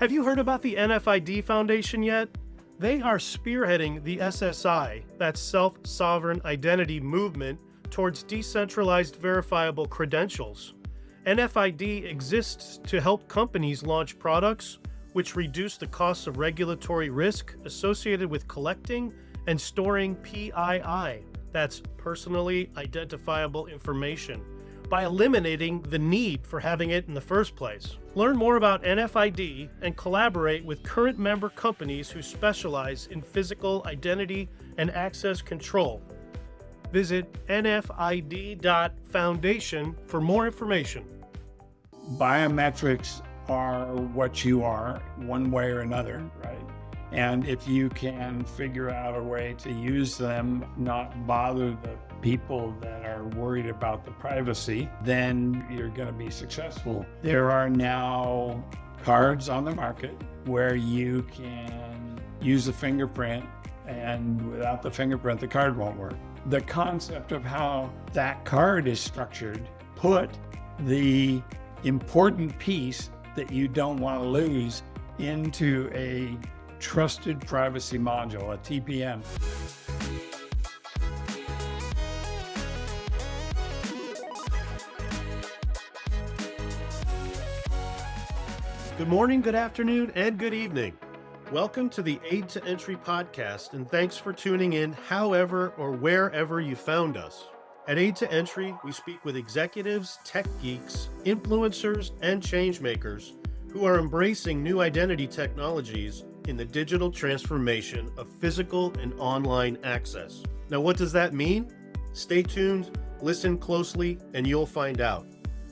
Have you heard about the NFID Foundation yet? They are spearheading the SSI, that's Self-Sovereign Identity movement, towards decentralized verifiable credentials. NFID exists to help companies launch products which reduce the costs of regulatory risk associated with collecting and storing PII, that's personally identifiable information, by eliminating the need for having it in the first place. Learn more about NFID and collaborate with current member companies who specialize in physical identity and access control. Visit nfid.foundation for more information. Biometrics are what you are, one way or another, right? And if you can figure out a way to use them, not bother the people that are worried about the privacy, then you're going to be successful. There are now cards on the market where you can use a fingerprint, and without the fingerprint, the card won't work. The concept of how that card is structured put the important piece that you don't want to lose into a trusted privacy module, a TPM. Good morning, good afternoon, and good evening. Welcome to the Aid to Entry podcast, and thanks for tuning in however or wherever you found us. At Aid to Entry, we speak with executives, tech geeks, influencers, and changemakers who are embracing new identity technologies in the digital transformation of physical and online access. Now, what does that mean? Stay tuned, listen closely, and you'll find out.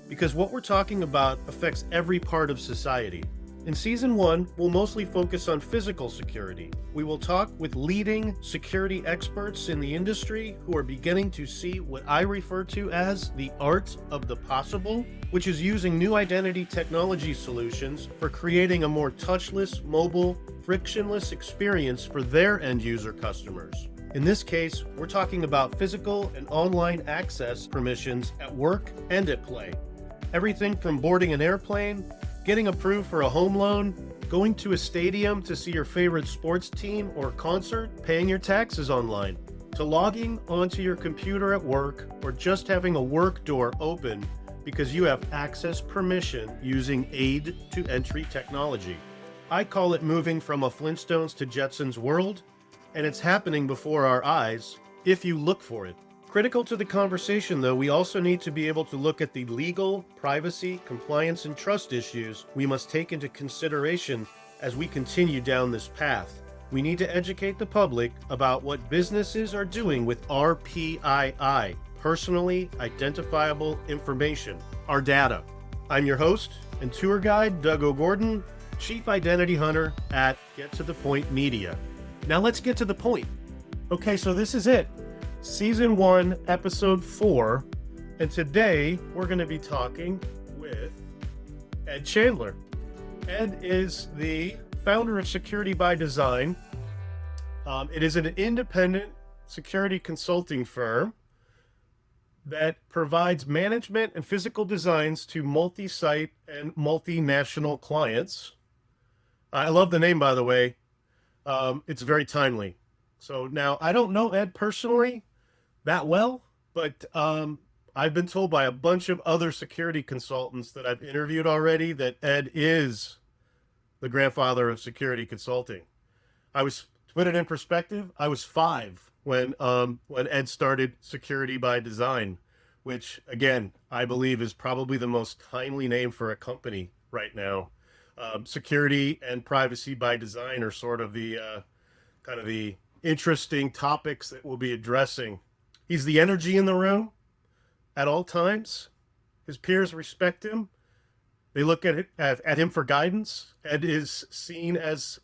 Because what we're talking about affects every part of society. In Season 1, we'll mostly focus on physical security. We will talk with leading security experts in the industry who are beginning to see what I refer to as the art of the possible, which is using new identity technology solutions for creating a more touchless, mobile, frictionless experience for their end user customers. In this case, we're talking about physical and online access permissions at work and at play. Everything from boarding an airplane, getting approved for a home loan, going to a stadium to see your favorite sports team or concert, paying your taxes online, to logging onto your computer at work or just having a work door open because you have access permission using Aid to Entry technology. I call it moving from a Flintstones to Jetsons world, and it's happening before our eyes if you look for it. Critical to the conversation, though, we also need to be able to look at the legal, privacy, compliance, and trust issues we must take into consideration as we continue down this path. We need to educate the public about what businesses are doing with our PII, personally identifiable information, our data. I'm your host and tour guide, Doug O'Gordon, Chief Identity Hunter at Get to the Point Media. Now let's get to the point. Okay, so this is it. Season 1, Episode 4, and today we're going to be talking with Ed Chandler. Ed is the founder of Security by Design. It is an independent security consulting firm that provides management and physical designs to multi-site and multinational clients. I love the name, by the way. It's very timely. So now, I don't know Ed personally that well, but I've been told by a bunch of other security consultants that I've interviewed already that Ed is the grandfather of security consulting. To put it in perspective, I was 5 when Ed started Security by Design, which again, I believe is probably the most timely name for a company right now. Security and privacy by design are sort of the kind of the interesting topics that we'll be addressing. He's the energy in the room at all times. His peers respect him. They look at him for guidance. Ed is seen as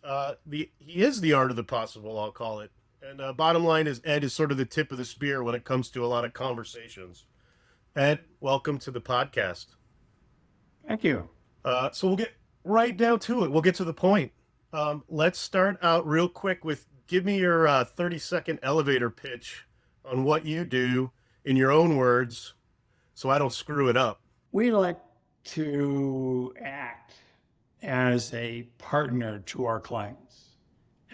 he is the art of the possible, I'll call it. And bottom line is Ed is sort of the tip of the spear when it comes to a lot of conversations. Ed, welcome to the podcast. Thank you. So we'll get right down to it. We'll get to the point. Let's start out real quick with give me your 30-second elevator pitch on what you do in your own words so I don't screw it up. We like to act as a partner to our clients,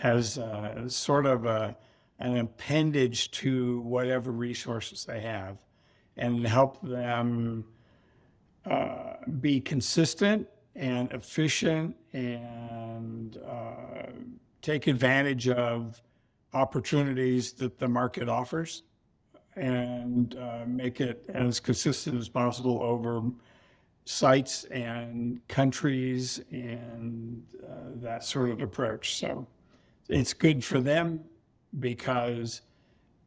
as sort of an appendage to whatever resources they have, and help them be consistent and efficient and take advantage of opportunities that the market offers and make it as consistent as possible over sites and countries and that sort of approach. So it's good for them because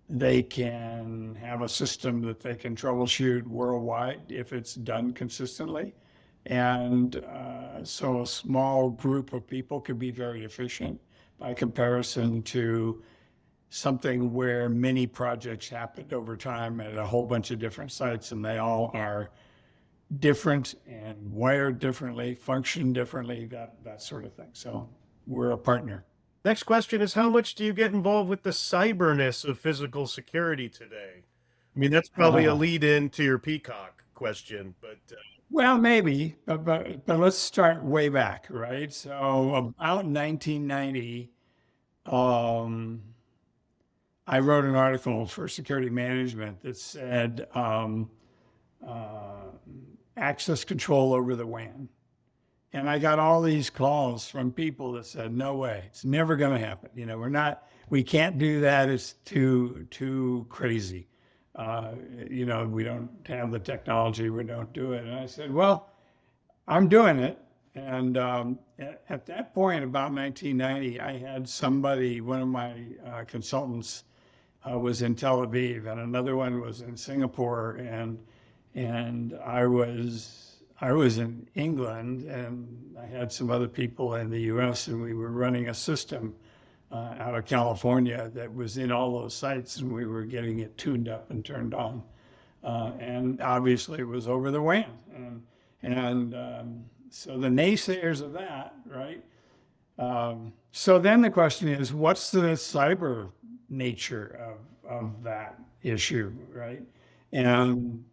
they can have a system that they can troubleshoot worldwide if it's done consistently. And so a small group of people could be very efficient by comparison to something where many projects happened over time at a whole bunch of different sites, and they all are different and wired differently, function differently, that sort of thing. So we're a partner. Next question is, how much do you get involved with the cyberness of physical security today? I mean, that's probably a lead in to your Peacock question, but Well, maybe, but let's start way back, right? So about 1990, I wrote an article for Security Management that said access control over the WAN. And I got all these calls from people that said, no way, it's never going to happen. You know, we can't do that. It's too crazy. You know, we don't have the technology, we don't do it. And I said, well, I'm doing it. And at that point, about 1990, I had somebody, one of my consultants was in Tel Aviv and another one was in Singapore. And I was in England, and I had some other people in the US, and we were running a system out of California that was in all those sites, and we were getting it tuned up and turned on. And obviously it was over the WAN. So the naysayers of that, right? So then the question is, what's the cyber nature of that issue, right? And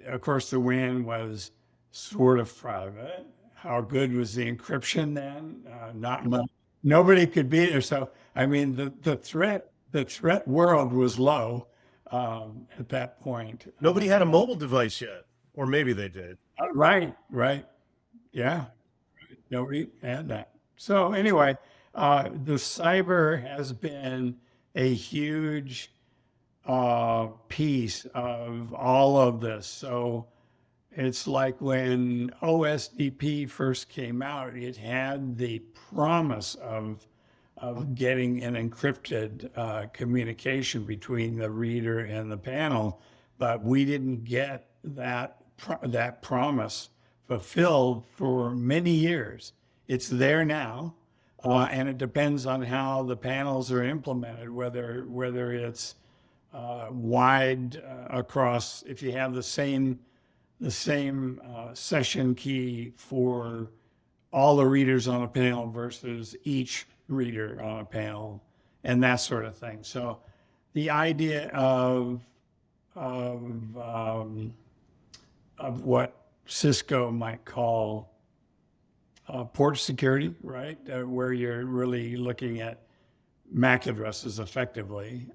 of course, the WAN was sort of private. How good was the encryption then? Not much. Nobody could be there. So, I mean, the threat world was low at that point. nobody had a mobile device yet, or maybe they did. Right. Yeah. Nobody had that. So anyway, the cyber has been a huge piece of all of this. So it's like when OSDP first came out, it had the promise of getting an encrypted communication between the reader and the panel, but we didn't get that promise fulfilled for many years. It's there now, and it depends on how the panels are implemented, whether it's wide across, if you have the same session key for all the readers on a panel versus each reader on a panel, and that sort of thing. So the idea of what Cisco might call port security, right? Where you're really looking at MAC addresses effectively,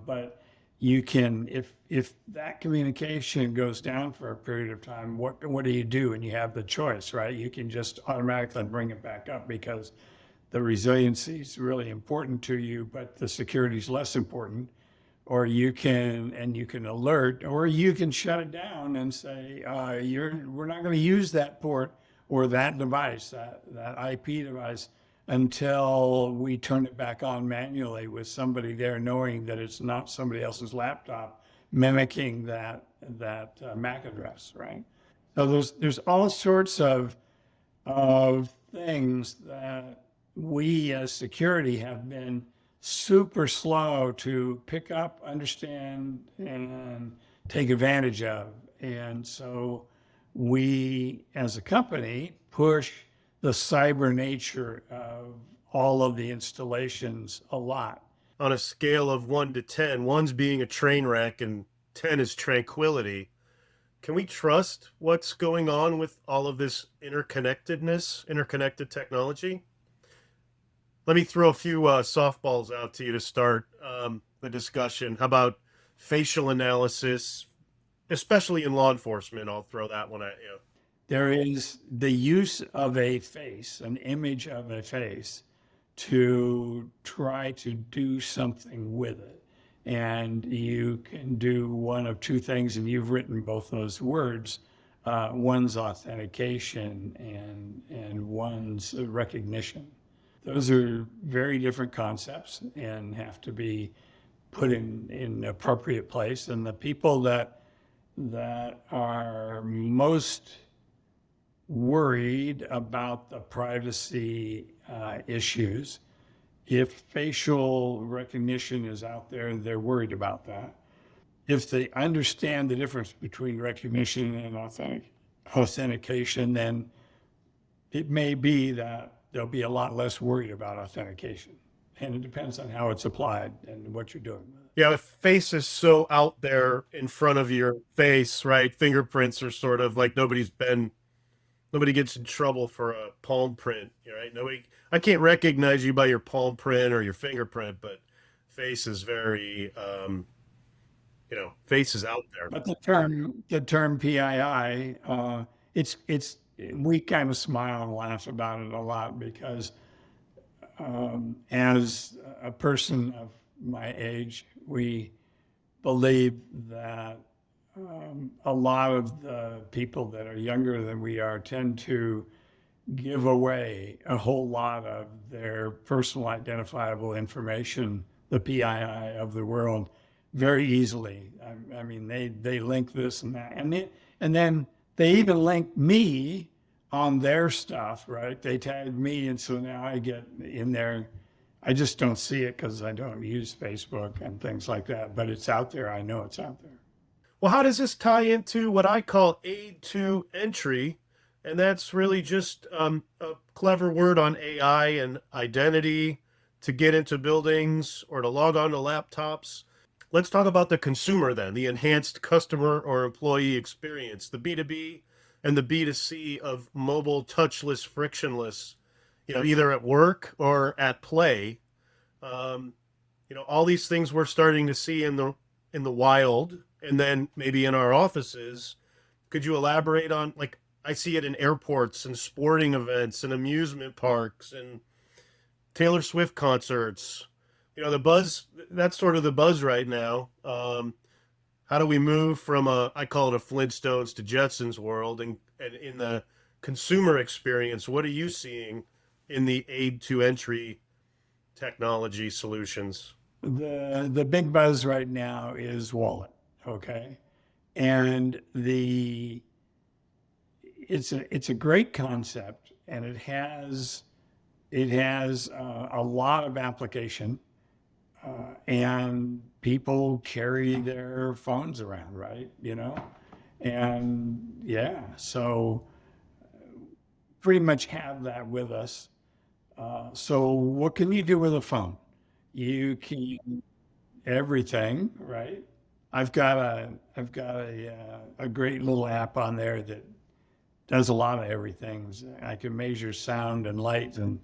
but you can, if that communication goes down for a period of time, what do you do? And you have the choice, right? You can just automatically bring it back up because the resiliency is really important to you, but the security is less important. Or you can alert, or you can shut it down and say, we're not going to use that port or that device, that IP device, until we turn it back on manually with somebody there knowing that it's not somebody else's laptop mimicking that MAC address, right? So there's all sorts of things that we as security have been super slow to pick up, understand, and take advantage of. And so we, as a company, push the cyber nature of all of the installations a lot. On a scale of 1 to 10, 1's being a train wreck and 10 is tranquility. Can we trust what's going on with all of this interconnectedness, interconnected technology? Let me throw a few softballs out to you to start the discussion. How about facial analysis, especially in law enforcement? I'll throw that one at you. There is the use of a face, an image of a face, to try to do something with it. And you can do one of two things, and you've written both those words. One's authentication and one's recognition. Those are very different concepts and have to be put in appropriate place. And the people that are most worried about the privacy issues. If facial recognition is out there, they're worried about that. If they understand the difference between recognition and authentication, then it may be that they'll be a lot less worried about authentication. And it depends on how it's applied and what you're doing with it. Yeah, if face is so out there in front of your face, right? Fingerprints are sort of like nobody gets in trouble for a palm print, right? I can't recognize you by your palm print or your fingerprint, but face is very, face is out there. But the term PII, we kind of smile and laugh about it a lot because as a person of my age, we believe that a lot of the people that are younger than we are tend to give away a whole lot of their personal identifiable information, the PII of the world, very easily. I mean, they link this and that, and then they even link me on their stuff, right? They tag me, and so now I get in there. I just don't see it because I don't use Facebook and things like that, but it's out there. I know it's out there. Well, how does this tie into what I call aid to entry? And that's really just a clever word on AI and identity to get into buildings or to log on to laptops. Let's talk about the consumer then, the enhanced customer or employee experience, the B2B and the B2C of mobile, touchless, frictionless, either at work or at play. All these things we're starting to see in the wild, and then maybe in our offices. Could you elaborate on, like, I see it in airports and sporting events and amusement parks and Taylor Swift concerts. The buzz, that's sort of the buzz right now. How do we move from I call it a Flintstones to Jetsons world, and in the consumer experience, what are you seeing in the aid to entry technology solutions? The big buzz right now is wallet, okay? And it's a great concept, and it has a lot of application, and people carry their phones around, right? And yeah, so pretty much have that with us. So what can you do with a phone? You can everything, right? I've got a great little app on there that does a lot of everything. I can measure sound and light and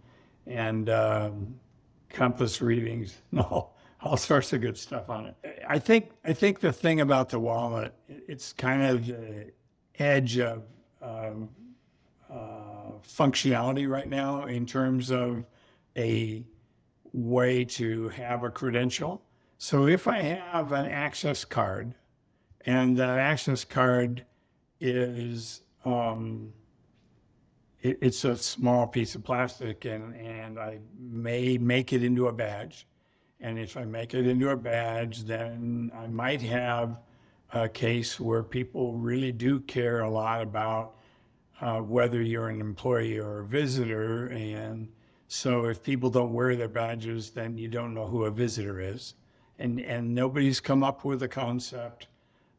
compass readings, and all sorts of good stuff on it. I think the thing about the wallet, it's kind of the edge of functionality right now in terms of a way to have a credential. So if I have an access card, and that access card is it's a small piece of plastic, and I may make it into a badge. And if I make it into a badge, then I might have a case where people really do care a lot about whether you're an employee or a visitor. And so if people don't wear their badges, then you don't know who a visitor is. And nobody's come up with a concept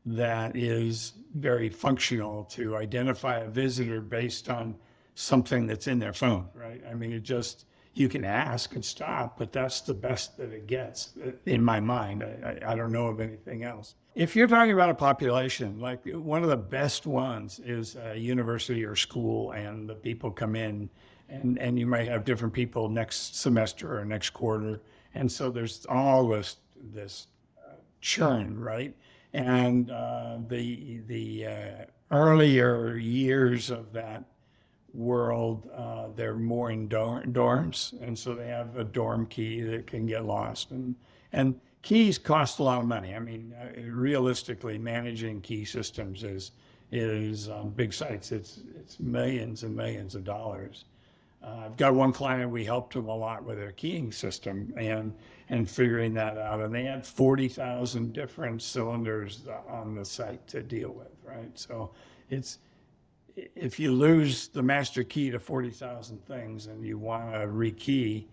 that is very functional to identify a visitor based on something that's in their phone, right? I mean, You can ask and stop, but that's the best that it gets in my mind. I don't know of anything else. If you're talking about a population, like one of the best ones is a university or school, and the people come in, and you might have different people next semester or next quarter. And so there's always this churn, right? And the earlier years of that world, they're more in dorms, and so they have a dorm key that can get lost, and keys cost a lot of money. I mean, realistically, managing key systems is on big sites. It's millions and millions of dollars. I've got one client, we helped them a lot with their keying system and figuring that out, and they had 40,000 different cylinders on the site to deal with, right? So if you lose the master key to 40,000 things and you want to rekey,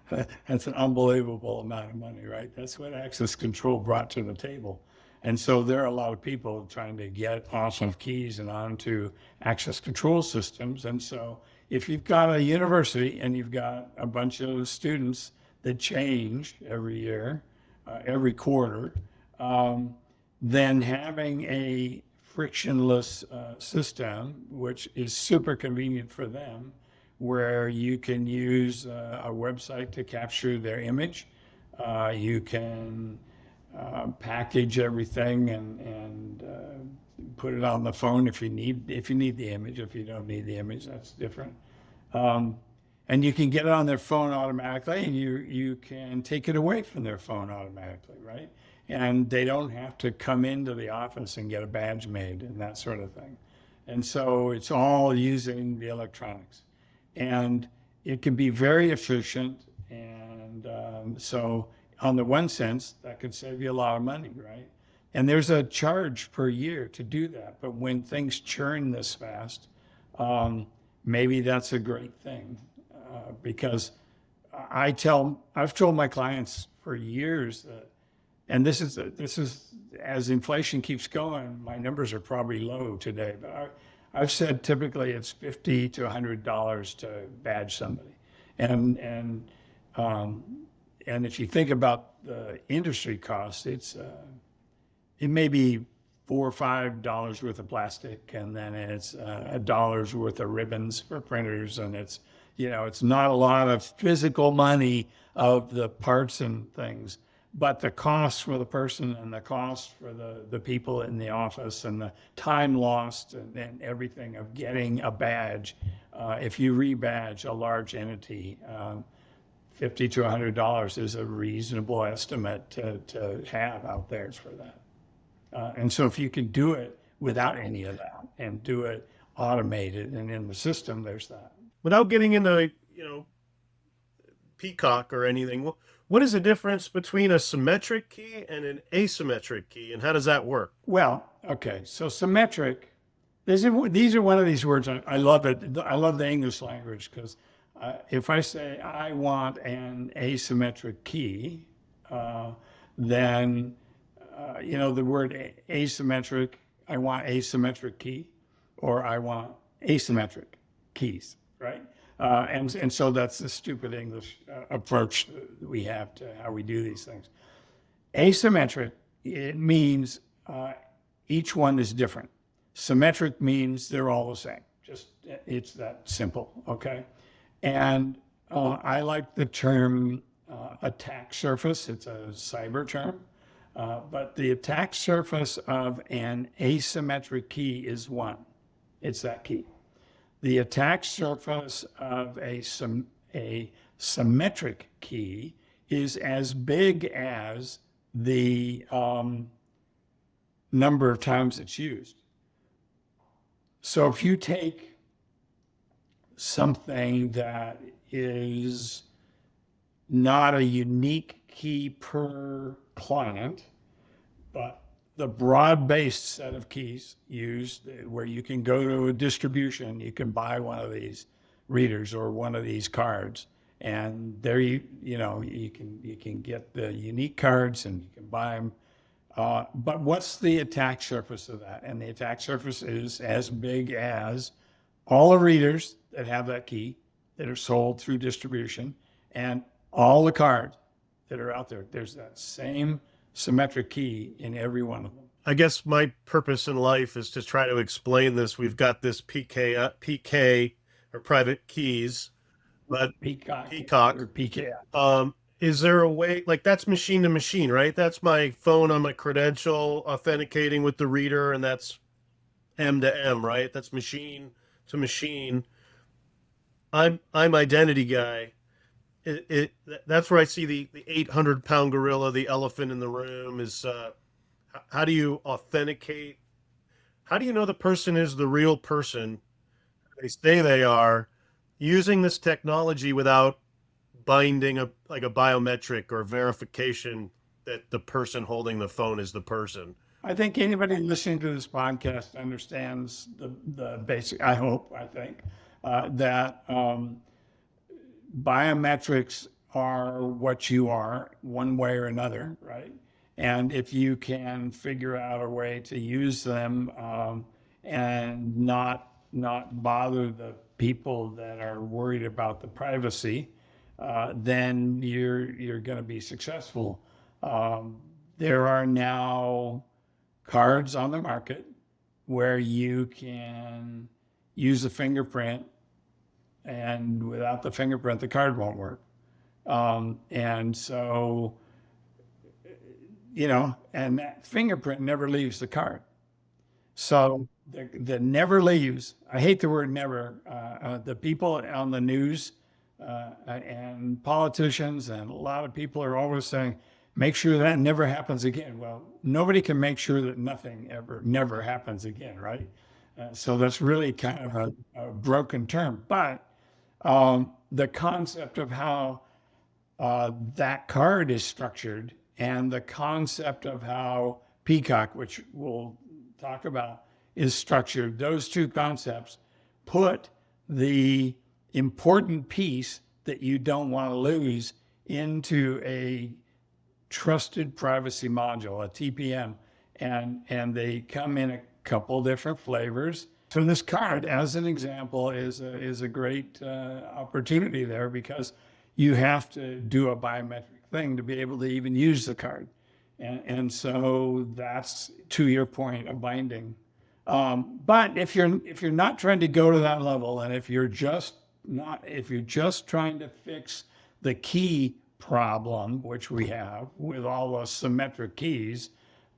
that's an unbelievable amount of money, right? That's what access control brought to the table. And so there are a lot of people trying to get off of keys and onto access control systems. And so if you've got a university and you've got a bunch of students that change every year, every quarter, then having a frictionless system, which is super convenient for them, where you can use a website to capture their image. You can package everything and put it on the phone if you need the image. If you don't need the image, that's different. And you can get it on their phone automatically, and you can take it away from their phone automatically, right? And they don't have to come into the office and get a badge made and that sort of thing. And so it's all using the electronics. And it can be very efficient. And so on the one sense, that could save you a lot of money, right? And there's a charge per year to do that. But when things churn this fast, maybe that's a great thing. Because I've told my clients for years that, and this is as inflation keeps going, my numbers are probably low today, but I've said typically it's $50 to $100 to badge somebody, and if you think about the industry costs, it may be $4 or $5 worth of plastic, and then it's $1 worth of ribbons for printers, and it's not a lot of physical money of the parts and things. But the cost for the person and the cost for the people in the office and the time lost and everything of getting a badge, if you rebadge a large entity, $50 to $100 is a reasonable estimate to have out there for that. And so if you can do it without any of that and do it automated and in the system, there's that. Without getting into, peacock or anything, what is the difference between a symmetric key and an asymmetric key, and how does that work? Well, okay, so symmetric, these are one of these words, I love it. I love the English language, because if I say I want an asymmetric key, then, the word asymmetric, I want asymmetric key, or I want asymmetric keys, right? And so that's the stupid English approach that we have to how we do these things. Asymmetric, it means each one is different. Symmetric means they're all the same. It's that simple, okay? And I like the term attack surface. It's a cyber term. But the attack surface of an asymmetric key is one. It's that key. The attack surface of a symmetric key is as big as the number of times it's used. So if you take something that is not a unique key per client, but the broad-based set of keys used, where you can go to a distribution, you can buy one of these readers or one of these cards, and there you can get the unique cards and you can buy them. But what's the attack surface of that? And the attack surface is as big as all the readers that have that key, that are sold through distribution, and all the cards that are out there, there's that same symmetric key in every one of them. I guess my purpose in life is to try to explain this. We've got this PK or private keys, but Peacock Peacock. or PK. Is there a way, like, that's machine to machine, right? That's my phone on my credential authenticating with the reader, and that's M to M, right? That's machine to machine. I'm identity guy. That's where I see the 800-pound gorilla, the elephant in the room. Is how do you authenticate? How do you know the person is the real person they say they are, using this technology without binding a biometric or verification that the person holding the phone is the person? I think anybody listening to this podcast understands the basic, I think, that biometrics are what you are one way or another, right? And if you can figure out a way to use them and not bother the people that are worried about the privacy, then you're going to be successful. There are now cards on the market where you can use a fingerprint, and without the fingerprint, the card won't work. And so, and that fingerprint never leaves the card. So the never leaves, I hate the word never, the people on the news and politicians and a lot of people are always saying, make sure that never happens again. Well, nobody can make sure that nothing never happens again, right? So that's really kind of a broken term. But the concept of how that card is structured and the concept of how Peacock, which we'll talk about, is structured, those two concepts put the important piece that you don't want to lose into a trusted privacy module, a TPM, and they come in a couple different flavors. So this card, as an example, is a great opportunity there, because you have to do a biometric thing to be able to even use the card, and so that's, to your point, a binding. But if you're not trying to go to that level, and if you're just trying to fix the key problem, which we have with all the symmetric keys,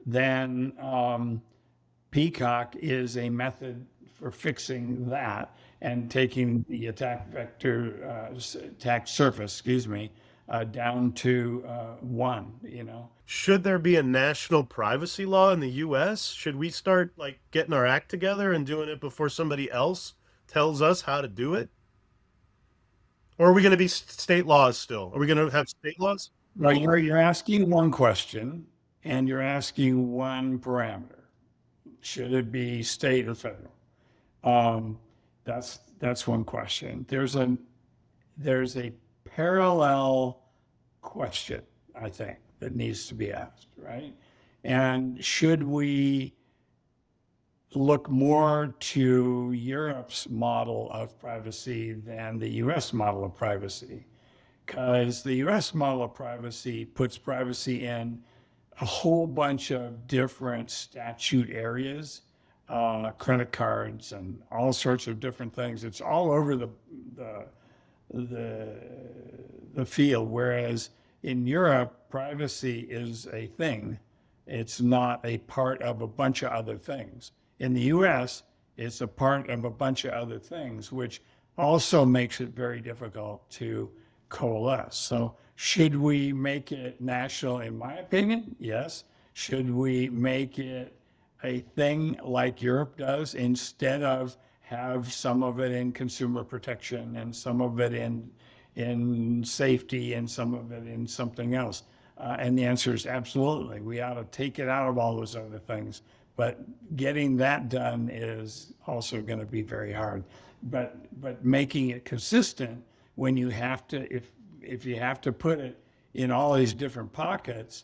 then Peacock is a method for fixing that and taking the attack surface, down to one. Should there be a national privacy law in the U.S.? Should we start getting our act together and doing it before somebody else tells us how to do it? Or are we going to be state laws still? Are we going to have state laws? Right, you're asking one question and you're asking one parameter. Should it be state or federal? That's one question. There's a parallel question, I think, that needs to be asked, right? And should we look more to Europe's model of privacy than the US model of privacy? Because the US model of privacy puts privacy in a whole bunch of different statute areas, credit cards and all sorts of different things. It's all over the field, whereas in Europe, privacy is a thing. It's not a part of a bunch of other things. In the US, it's a part of a bunch of other things, which also makes it very difficult to coalesce. So should we make it national? In my opinion, yes. Should we make it a thing like Europe does, instead of have some of it in consumer protection and some of it in safety and some of it in something else? And the answer is absolutely. We ought to take it out of all those other things. But getting that done is also going to be very hard. But making it consistent, when you have to, if you have to put it in all these different pockets,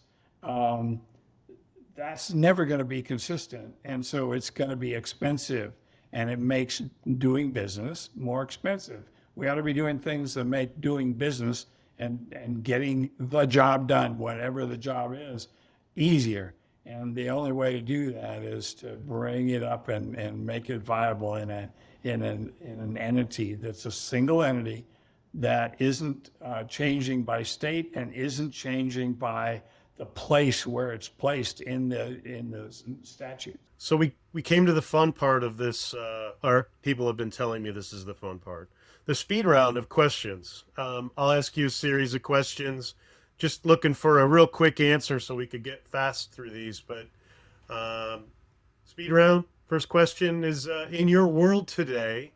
that's never going to be consistent. And so it's going to be expensive, and it makes doing business more expensive. We ought to be doing things that make doing business and getting the job done, whatever the job is, easier. And the only way to do that is to bring it up and make it viable in an entity that's a single entity that isn't changing by state and isn't changing by the place where it's placed in the statute. So we came to the fun part of this, or people have been telling me this is the fun part. The speed round of questions. I'll ask you a series of questions, just looking for a real quick answer so we could get fast through these. But speed round, first question is, in your world today,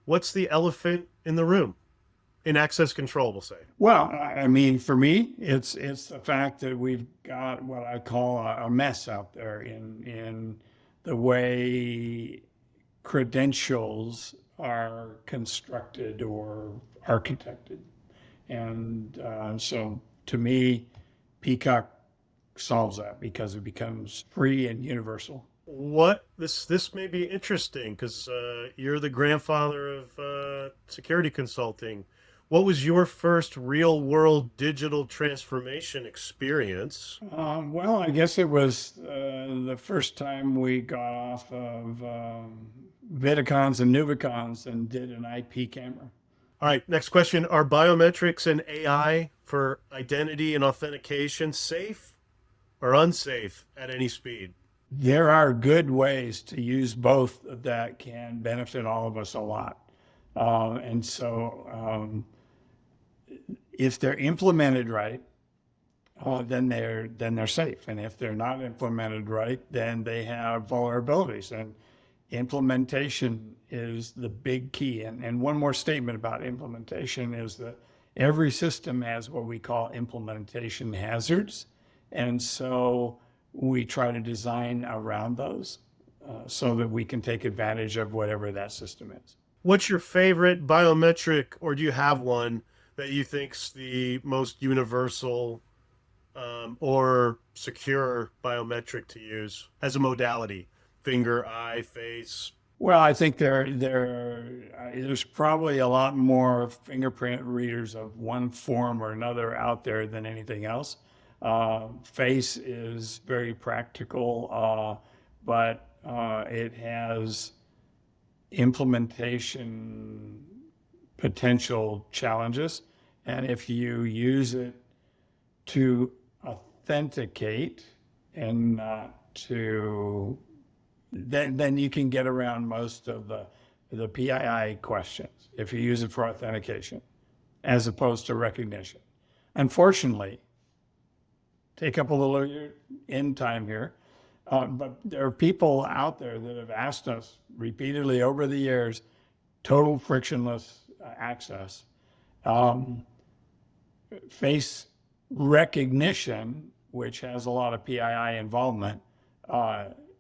what's the elephant in the room? In access control, we'll say. Well, I mean, for me, it's the fact that we've got what I call a mess out there in the way credentials are constructed or architected. And so to me, Peacock solves that because it becomes free and universal. This may be interesting because you're the grandfather of security consulting. What was your first real world digital transformation experience? Well, I guess it was the first time we got off of Vidicons and Nubicons and did an IP camera. All right, next question. Are biometrics and AI for identity and authentication safe or unsafe at any speed? There are good ways to use both that can benefit all of us a lot. And so if they're implemented right, then they're safe. And if they're not implemented right, then they have vulnerabilities. And implementation is the big key. And one more statement about implementation is that every system has what we call implementation hazards. And so we try to design around those so that we can take advantage of whatever that system is. What's your favorite biometric, or do you have one that you think's the most universal or secure biometric to use as a modality? Finger, eye, face? Well, I think there's probably a lot more fingerprint readers of one form or another out there than anything else. Face is very practical, but it has implementation potential challenges. And if you use it to authenticate and not to, then you can get around most of the PII questions if you use it for authentication as opposed to recognition. Unfortunately, take up a little of your end time here, but there are people out there that have asked us repeatedly over the years, total frictionless access. Face recognition, which has a lot of PII involvement,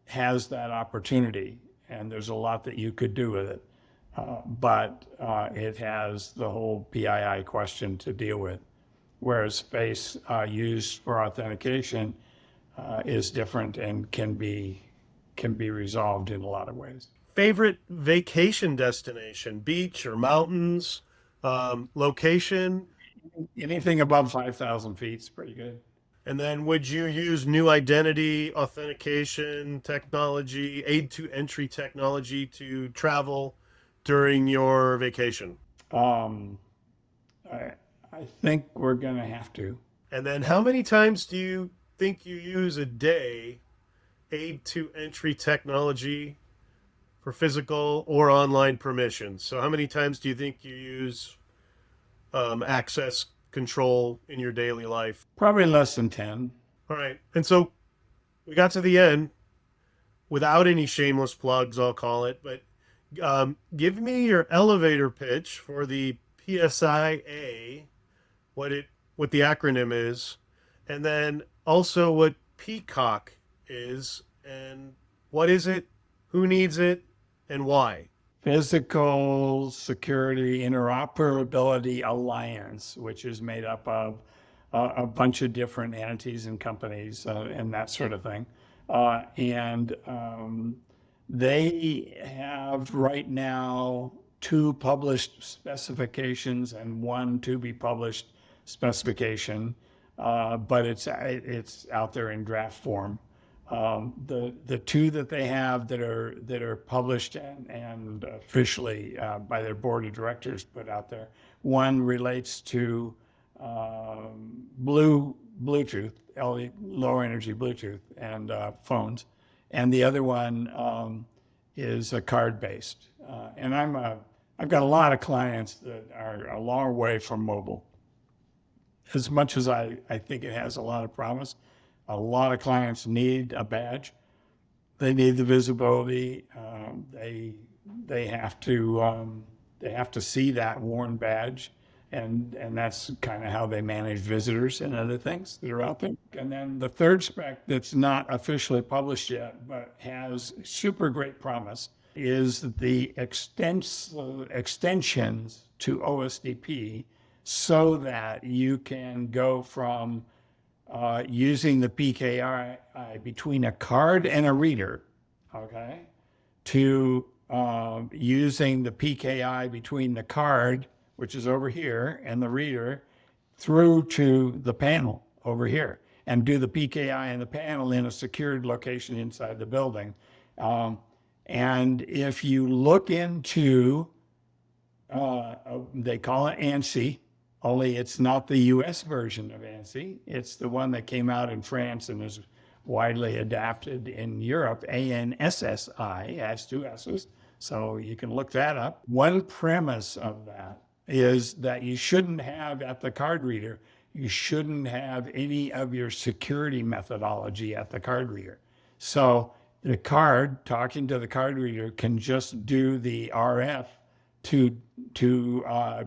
has that opportunity, and there's a lot that you could do with it. But it has the whole PII question to deal with, whereas face used for authentication is different and can be resolved in a lot of ways. Favorite vacation destination, beach or mountains, location? Anything above 5,000 feet is pretty good. And then would you use new identity, authentication technology, aid to entry technology to travel during your vacation? I think we're going to have to. And then how many times do you think you use a day aid to entry technology for physical or online permissions? So how many times do you think you use access control in your daily life? Probably less than 10. All right. And so we got to the end without any shameless plugs, I'll call it, but give me your elevator pitch for the PSIA, what the acronym is, and then also what Peacock is, and what is it, who needs it, and why? Physical Security Interoperability Alliance, which is made up of a bunch of different entities and companies and that sort of thing. And they have right now two published specifications and one to be published specification, but it's out there in draft form. The two that they have that are published and officially by their board of directors put out there. One relates to Bluetooth, low energy Bluetooth, and phones, and the other one is a card based. And I've got a lot of clients that are a long way from mobile. As much as I think it has a lot of promise, a lot of clients need a badge. They need the visibility. They have to see that worn badge, and that's kind of how they manage visitors and other things that are out there. And then the third spec that's not officially published yet, but has super great promise, is the extensions to OSDP, so that you can go from using the PKI between a card and a reader, okay, to using the PKI between the card, which is over here, and the reader, through to the panel over here, and do the PKI and the panel in a secured location inside the building. And if you look into, they call it ANSI, only it's not the US version of ANSI. It's the one that came out in France and is widely adapted in Europe. ANSSI has two S's, so you can look that up. One premise of that is that you shouldn't have, at the card reader, you shouldn't have any of your security methodology at the card reader. So the card, talking to the card reader, can just do the RF to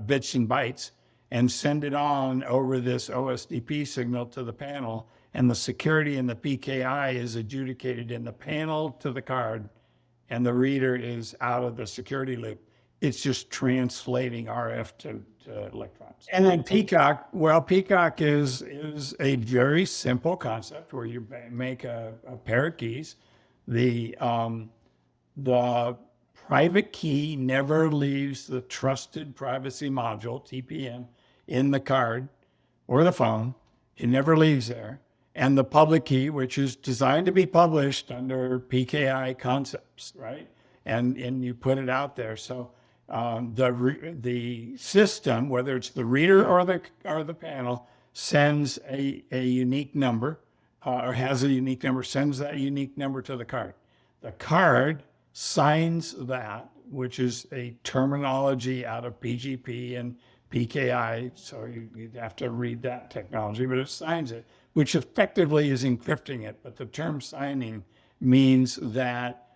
bits and bytes and send it on over this OSDP signal to the panel, and the security in the PKI is adjudicated in the panel to the card, and the reader is out of the security loop. It's just translating RF to electrons. And then Peacock, well, Peacock is a very simple concept where you make a pair of keys. The private key never leaves the trusted privacy module, TPM, in the card or the phone. It never leaves there. And the public key, which is designed to be published under PKI concepts, right? And you put it out there. So the system, whether it's the reader or the panel, sends a unique number, or has a unique number, sends that unique number to the card. The card signs that, which is a terminology out of PGP and PKI, so you'd have to read that technology, but it signs it, which effectively is encrypting it. But the term signing means that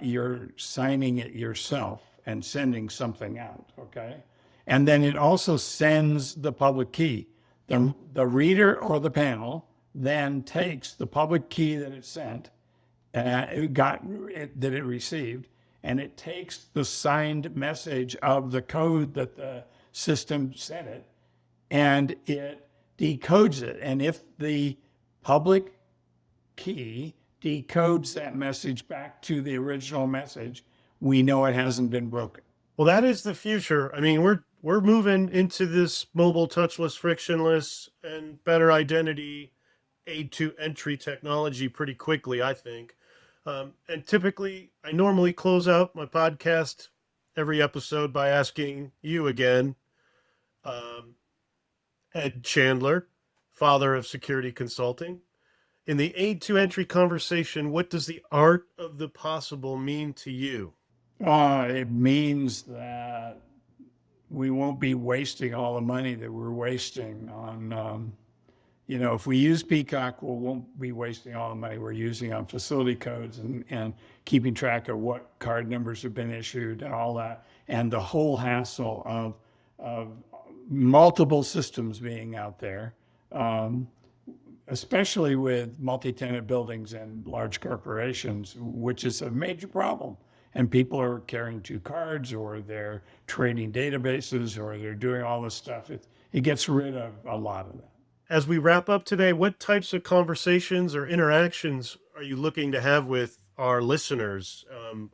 you're signing it yourself and sending something out, okay? And then it also sends the public key. The reader or the panel then takes the public key that it sent, that it received, and it takes the signed message of the code that the system sent it, and it decodes it. And if the public key decodes that message back to the original message, we know it hasn't been broken. Well, that is the future. I mean, we're moving into this mobile, touchless, frictionless, and better identity aid to entry technology pretty quickly, I think. And typically, I normally close out my podcast every episode by asking you again, Ed Chandler, father of security consulting. In the aid to entry conversation, what does the art of the possible mean to you? It means that we won't be wasting all the money that we're wasting on, if we use Peacock, we won't be wasting all the money we're using on facility codes and keeping track of what card numbers have been issued and all that, and the whole hassle of multiple systems being out there, especially with multi-tenant buildings and large corporations, which is a major problem. And people are carrying two cards, or they're trading databases, or they're doing all this stuff. It gets rid of a lot of that. As we wrap up today, what types of conversations or interactions are you looking to have with our listeners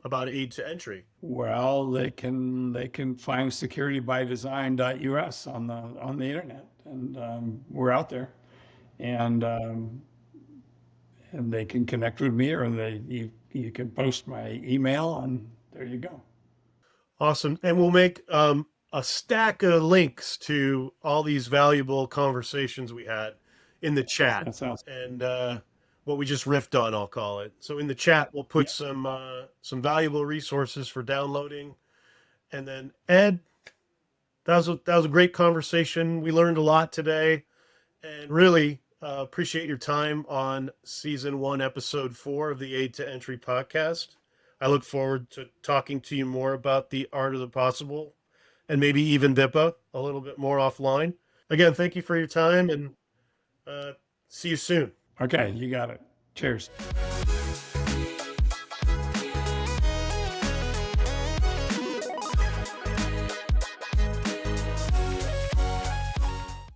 about aid to entry? Well, they can find securitybydesign.us on the internet, and we're out there, and and they can connect with me, or you can post my email, and there you go. Awesome. And we'll make a stack of links to all these valuable conversations we had in the chat. That sounds And what we just riffed on, I'll call it. So in the chat, we'll put yeah. some valuable resources for downloading. And then Ed, that was a great conversation. We learned a lot today, and really appreciate your time on season 1, episode 4 of the Aid to Entry podcast. I look forward to talking to you more about the art of the possible, and maybe even BIPA a little bit more offline. Again, thank you for your time, and see you soon. Okay, you got it. Cheers.